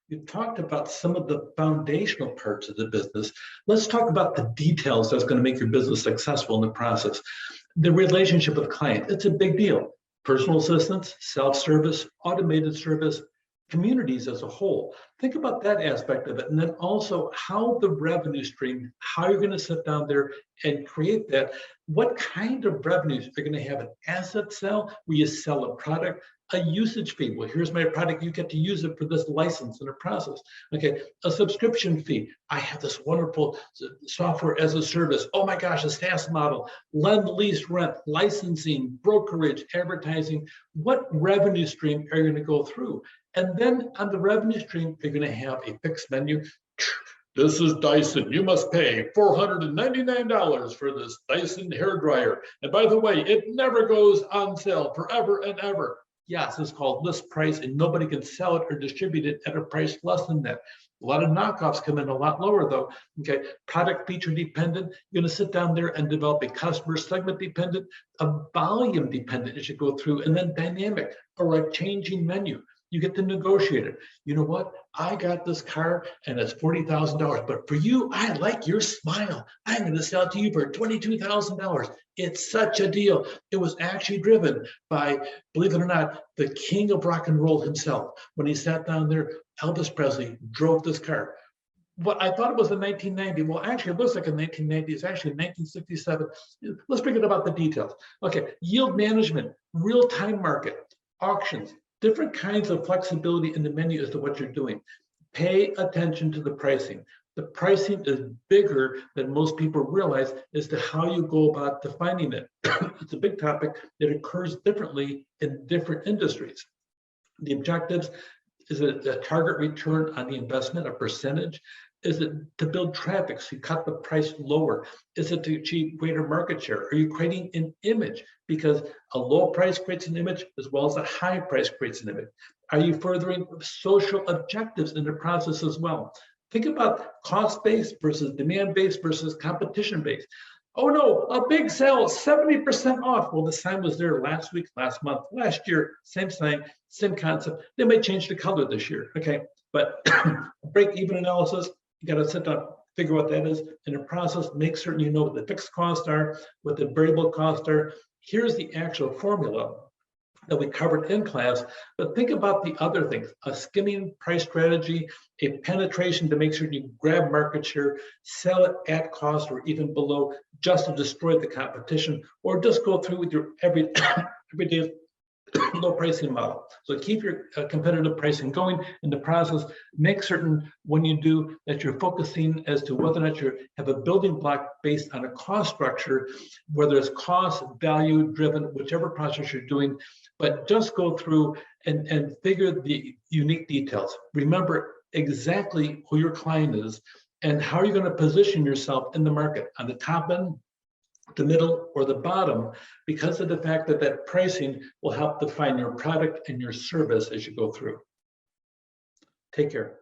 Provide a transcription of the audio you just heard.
You talked about some of the foundational parts of the business. Let's talk about the details that's going to make your business successful in the process. The relationship with client, it's a big deal. Personal assistance, self-service, automated service, communities as a whole. Think about that aspect of it. And then also how the revenue stream, how you're going to sit down there and create that. What kind of revenues are going to have an asset sale where you sell a product, a usage fee. Well, here's my product. You get to use it for this license in a process. Okay, a subscription fee. I have this wonderful software as a service. Oh my gosh, a SaaS model, lend, lease, rent, licensing, brokerage, advertising. What revenue stream are you going to go through? And then on the revenue stream, you're going to have a fixed menu. This is Dyson. You must pay $499 for this Dyson hairdryer. And by the way, it never goes on sale forever and ever. Yes, it's called list price, and nobody can sell it or distribute it at a price less than that. A lot of knockoffs come in a lot lower though. Okay, product feature dependent. You're going to sit down there and develop a customer segment dependent, a volume dependent as you go through, and then dynamic or a changing menu. You get to negotiate it. You know what? I got this car and it's $40,000, but for you, I like your smile. I'm going to sell it to you for $22,000. It's such a deal. It was actually driven by, believe it or not, the king of rock and roll himself. When he sat down there, Elvis Presley drove this car. What I thought it was in 1990. Well, actually, it looks like in 1990. It's actually in 1967. Let's bring it about the details. Okay, yield management, real-time market, auctions, different kinds of flexibility in the menu as to what you're doing. Pay attention to the pricing. The pricing is bigger than most people realize as to how you go about defining it. It's a big topic that occurs differently in different industries. The objectives, is it a target return on the investment, a percentage? Is it to build traffic, so you cut the price lower? Is it to achieve greater market share? Are you creating an image? Because a low price creates an image as well as a high price creates an image. Are you furthering social objectives in the process as well? Think about cost-based versus demand-based versus competition-based. Oh no, a big sale, 70% off. Well, the sign was there last week, last month, last year, same sign, same concept. They may change the color this year, okay? But break-even analysis, you got to sit down, figure what that is in the process, make certain you know what the fixed costs are, what the variable costs are. Here's the actual formula that we covered in class, but think about the other things, a skimming price strategy, a penetration to make sure you grab market share, sell it at cost or even below just to destroy the competition, or just go through with your everyday low pricing model. So keep your competitive pricing going in the process. Make certain when you do that you're focusing as to whether or not you have a building block based on a cost structure, whether it's cost, value driven, whichever process you're doing, but just go through and figure the unique details. Remember exactly who your client is and how you're going to position yourself in the market on the top end, the middle, or the bottom, because of the fact that that pricing will help define your product and your service as you go through. Take care.